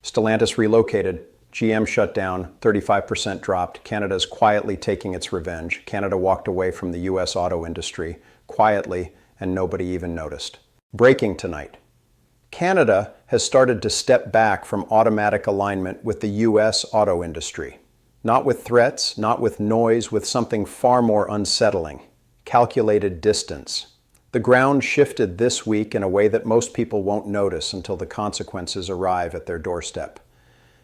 Stellantis relocated, GM shut down, 35% dropped. Canada's quietly taking its revenge. Canada walked away from the US auto industry quietly, and nobody even noticed. Breaking tonight. Canada has started to step back from automatic alignment with the US auto industry. Not with threats, not with noise, with something far more unsettling. Calculated distance. The ground shifted this week in a way that most people won't notice until the consequences arrive at their doorstep.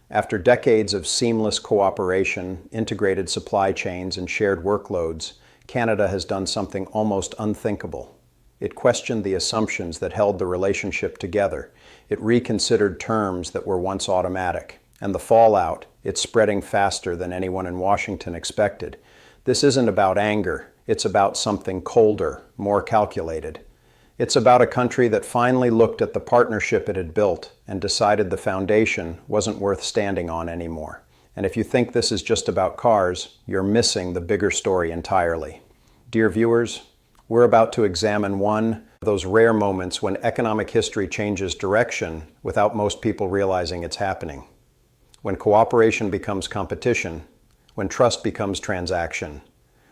After decades of seamless cooperation, integrated supply chains, and shared workloads, Canada has done something almost unthinkable. It questioned the assumptions that held the relationship together. It reconsidered terms that were once automatic. And the fallout, it's spreading faster than anyone in Washington expected. This isn't about anger. It's about something colder, more calculated. It's about a country that finally looked at the partnership it had built and decided the foundation wasn't worth standing on anymore. And if you think this is just about cars, you're missing the bigger story entirely. Dear viewers, we're about to examine one of those rare moments when economic history changes direction without most people realizing it's happening. When cooperation becomes competition, when trust becomes transaction,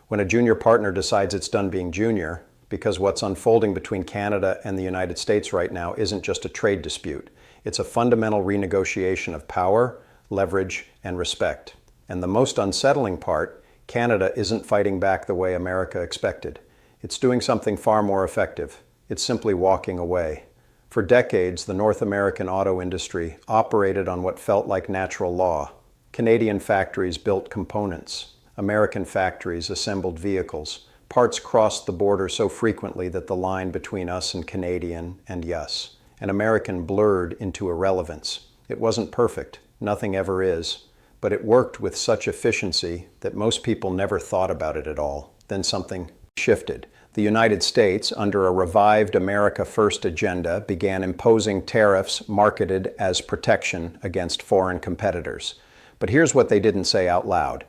when a junior partner decides it's done being junior, because what's unfolding between Canada and the United States right now isn't just a trade dispute. It's a fundamental renegotiation of power, leverage, and respect. And the most unsettling part, Canada isn't fighting back the way America expected. It's doing something far more effective. It's simply walking away. For decades, the North American auto industry operated on what felt like natural law. Canadian factories built components. American factories assembled vehicles. Parts crossed the border so frequently that the line between us and Canadian and yes, and American blurred into irrelevance. It wasn't perfect. Nothing ever is. But it worked with such efficiency that most people never thought about it at all. Then something shifted. The United States, under a revived America First agenda, began imposing tariffs marketed as protection against foreign competitors. But here's what they didn't say out loud.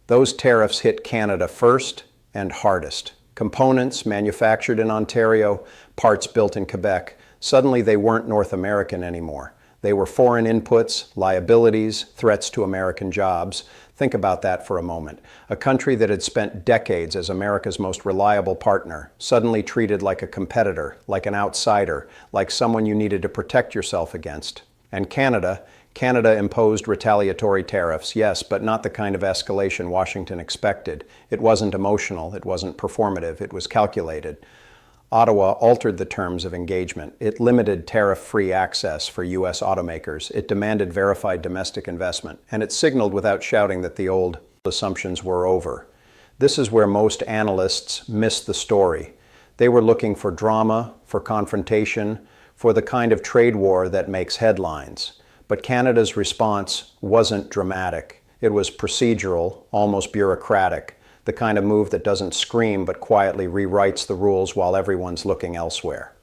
Those tariffs hit Canada first and hardest. Components manufactured in Ontario, parts built in Quebec. Suddenly they weren't North American anymore. They were foreign inputs, liabilities, threats to American jobs. Think about that for a moment. A country that had spent decades as America's most reliable partner, suddenly treated like a competitor, like an outsider, like someone you needed to protect yourself against. And Canada imposed retaliatory tariffs, yes, but not the kind of escalation Washington expected. It wasn't emotional, it wasn't performative, it was calculated. Ottawa altered the terms of engagement. It limited tariff-free access for U.S. automakers. It demanded verified domestic investment. And it signaled without shouting that the old assumptions were over. This is where most analysts missed the story. They were looking for drama, for confrontation, for the kind of trade war that makes headlines. But Canada's response wasn't dramatic. It was procedural, almost bureaucratic. The kind of move that doesn't scream but quietly rewrites the rules while everyone's looking elsewhere.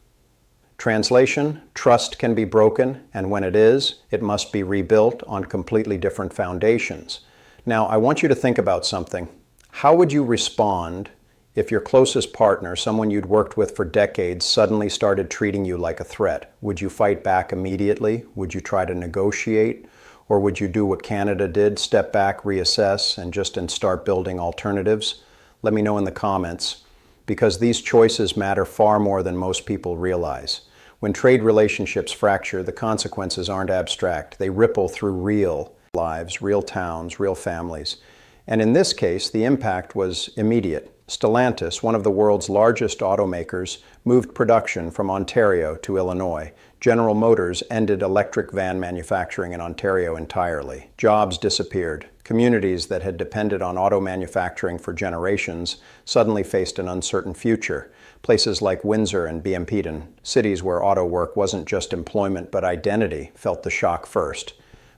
Translation: trust can be broken, and when it is, it must be rebuilt on completely different foundations. Now, I want you to think about something. How would you respond if your closest partner, someone you'd worked with for decades, suddenly started treating you like a threat? Would you fight back immediately? Would you try to negotiate? Or would you do what Canada did, step back, reassess, and start building alternatives? Let me know in the comments, because these choices matter far more than most people realize. When trade relationships fracture, the consequences aren't abstract. They ripple through real lives, real towns, real families. And in this case, the impact was immediate. Stellantis, one of the world's largest automakers, moved production from Ontario to Illinois. General Motors ended electric van manufacturing in Ontario entirely. Jobs disappeared. Communities that had depended on auto manufacturing for generations suddenly faced an uncertain future. Places like Windsor and Beampedon, cities where auto work wasn't just employment but identity, felt the shock first.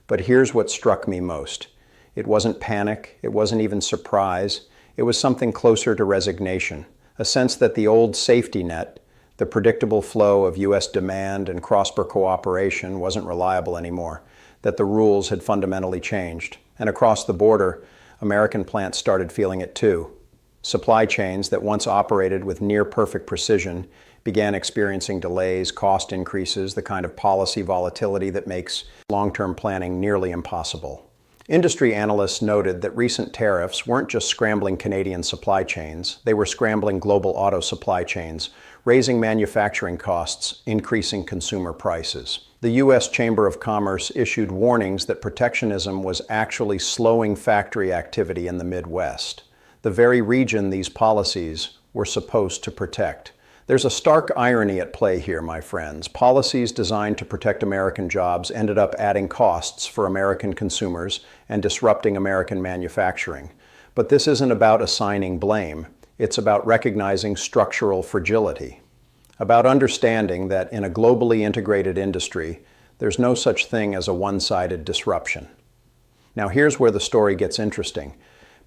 But here's what struck me most. It wasn't panic, it wasn't even surprise. It was something closer to resignation, a sense that the old safety net, the predictable flow of U.S. demand and cross-border cooperation wasn't reliable anymore, that the rules had fundamentally changed. And across the border, American plants started feeling it too. Supply chains that once operated with near-perfect precision began experiencing delays, cost increases, the kind of policy volatility that makes long-term planning nearly impossible. Industry analysts noted that recent tariffs weren't just scrambling Canadian supply chains, they were scrambling global auto supply chains, raising manufacturing costs, increasing consumer prices. The U.S. Chamber of Commerce issued warnings that protectionism was actually slowing factory activity in the Midwest, the very region these policies were supposed to protect. There's a stark irony at play here, my friends. Policies designed to protect American jobs ended up adding costs for American consumers and disrupting American manufacturing. But this isn't about assigning blame. It's about recognizing structural fragility, about understanding that in a globally integrated industry, there's no such thing as a one-sided disruption. Now here's where the story gets interesting,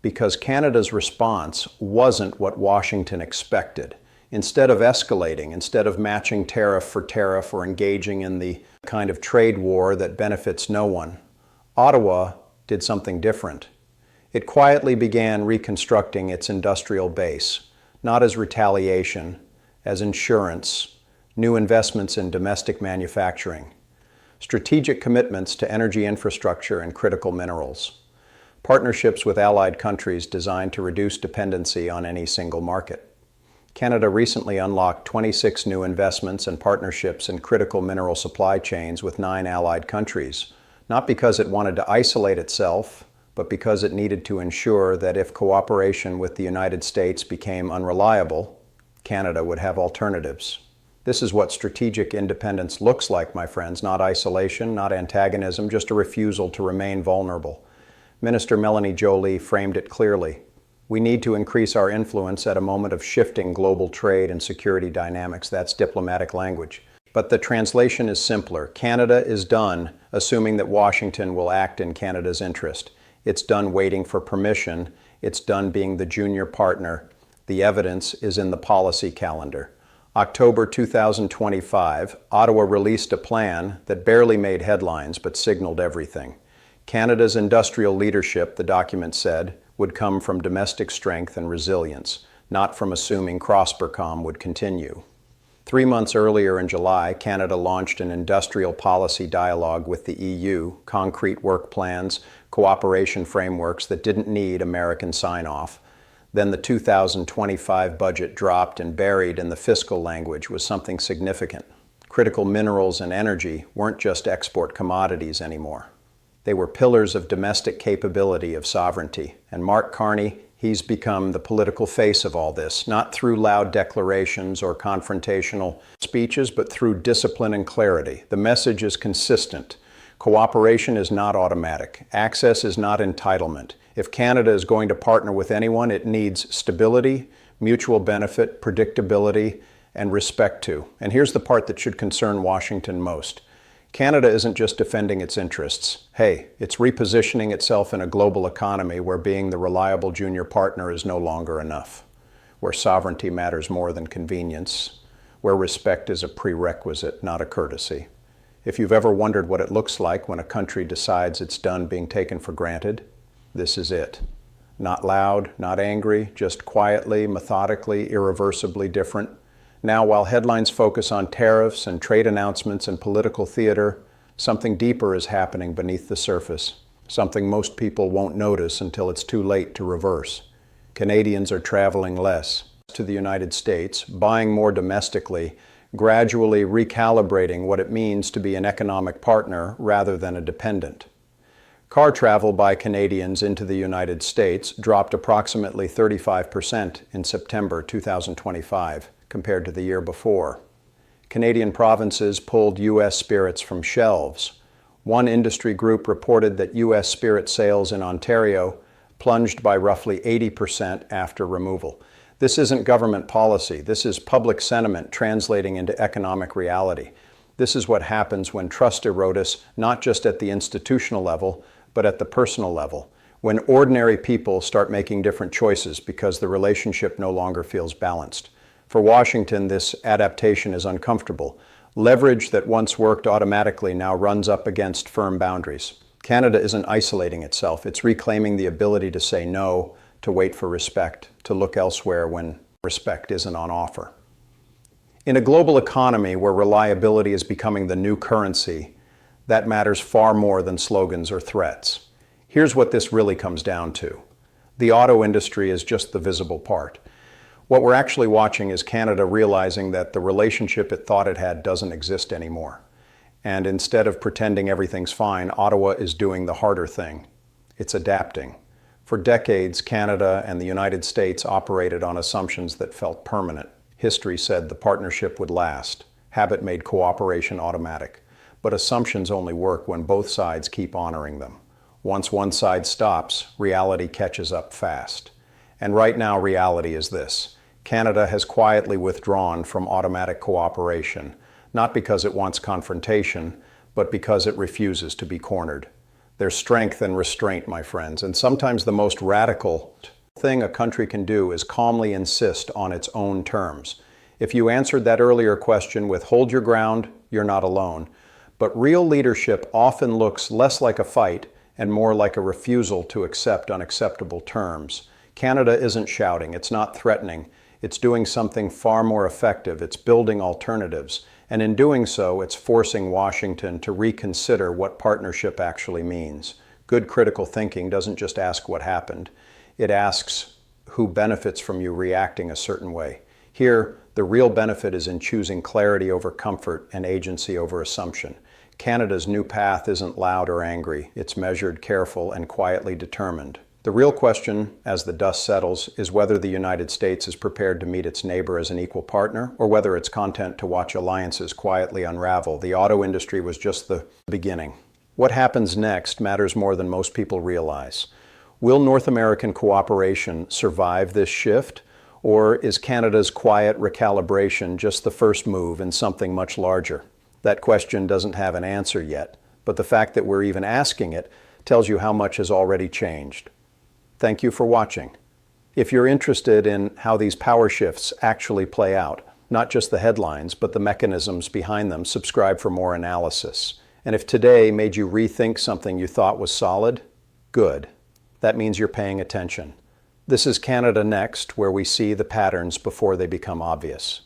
because Canada's response wasn't what Washington expected. Instead of escalating, instead of matching tariff for tariff or engaging in the kind of trade war that benefits no one, Ottawa did something different. It quietly began reconstructing its industrial base, not as retaliation, as insurance, new investments in domestic manufacturing, strategic commitments to energy infrastructure and critical minerals, partnerships with allied countries designed to reduce dependency on any single market. Canada recently unlocked 26 new investments and partnerships in critical mineral supply chains with 9 allied countries, not because it wanted to isolate itself, but because it needed to ensure that if cooperation with the United States became unreliable, Canada would have alternatives. This is what strategic independence looks like, my friends, not isolation, not antagonism, just a refusal to remain vulnerable. Minister Melanie Joly framed it clearly. We need to increase our influence at a moment of shifting global trade and security dynamics. That's diplomatic language. But the translation is simpler. Canada is done assuming that Washington will act in Canada's interest. It's done waiting for permission. It's done being the junior partner. The evidence is in the policy calendar. October 2025, Ottawa released a plan that barely made headlines but signaled everything. Canada's industrial leadership, the document said, would come from domestic strength and resilience, not from assuming Crospercom would continue. 3 months earlier in July, Canada launched an industrial policy dialogue with the EU, concrete work plans, cooperation frameworks that didn't need American sign-off. Then the 2025 budget dropped, and buried in the fiscal language was something significant. Critical minerals and energy weren't just export commodities anymore. They were pillars of domestic capability of sovereignty. And Mark Carney, he's become the political face of all this, not through loud declarations or confrontational speeches, but through discipline and clarity. The message is consistent. Cooperation is not automatic. Access is not entitlement. If Canada is going to partner with anyone, it needs stability, mutual benefit, predictability, and respect too. And here's the part that should concern Washington most. Canada isn't just defending its interests. Hey, it's repositioning itself in a global economy where being the reliable junior partner is no longer enough, where sovereignty matters more than convenience, where respect is a prerequisite, not a courtesy. If you've ever wondered what it looks like when a country decides it's done being taken for granted, this is it. Not loud, not angry, just quietly, methodically, irreversibly different. Now, while headlines focus on tariffs and trade announcements and political theater, something deeper is happening beneath the surface, something most people won't notice until it's too late to reverse. Canadians are traveling less to the United States, buying more domestically, gradually recalibrating what it means to be an economic partner rather than a dependent. Car travel by Canadians into the United States dropped approximately 35% in September 2025 compared to the year before. Canadian provinces pulled U.S. spirits from shelves. One industry group reported that U.S. spirit sales in Ontario plunged by roughly 80% after removal. This isn't government policy. This is public sentiment translating into economic reality. This is what happens when trust erodes, not just at the institutional level, but at the personal level, when ordinary people start making different choices because the relationship no longer feels balanced. For Washington, this adaptation is uncomfortable. Leverage that once worked automatically now runs up against firm boundaries. Canada isn't isolating itself. It's reclaiming the ability to say no, to wait for respect, to look elsewhere when respect isn't on offer. In a global economy where reliability is becoming the new currency, that matters far more than slogans or threats. Here's what this really comes down to. The auto industry is just the visible part. What we're actually watching is Canada realizing that the relationship it thought it had doesn't exist anymore. And instead of pretending everything's fine, Ottawa is doing the harder thing. It's adapting. For decades, Canada and the United States operated on assumptions that felt permanent. History said the partnership would last. Habit made cooperation automatic. But assumptions only work when both sides keep honoring them. Once one side stops, reality catches up fast. And right now, reality is this. Canada has quietly withdrawn from automatic cooperation, not because it wants confrontation, but because it refuses to be cornered. There's strength in restraint, my friends, and sometimes the most radical thing a country can do is calmly insist on its own terms. If you answered that earlier question with hold your ground, you're not alone. But real leadership often looks less like a fight and more like a refusal to accept unacceptable terms. Canada isn't shouting, it's not threatening, it's doing something far more effective, it's building alternatives, and in doing so, it's forcing Washington to reconsider what partnership actually means. Good critical thinking doesn't just ask what happened, it asks who benefits from you reacting a certain way. Here, the real benefit is in choosing clarity over comfort and agency over assumption. Canada's new path isn't loud or angry, it's measured, careful, and quietly determined. The real question, as the dust settles, is whether the United States is prepared to meet its neighbor as an equal partner, or whether it's content to watch alliances quietly unravel. The auto industry was just the beginning. What happens next matters more than most people realize. Will North American cooperation survive this shift, or is Canada's quiet recalibration just the first move in something much larger? That question doesn't have an answer yet, but the fact that we're even asking it tells you how much has already changed. Thank you for watching. If you're interested in how these power shifts actually play out, not just the headlines, but the mechanisms behind them, subscribe for more analysis. And if today made you rethink something you thought was solid, good. That means you're paying attention. This is Canada Next, where we see the patterns before they become obvious.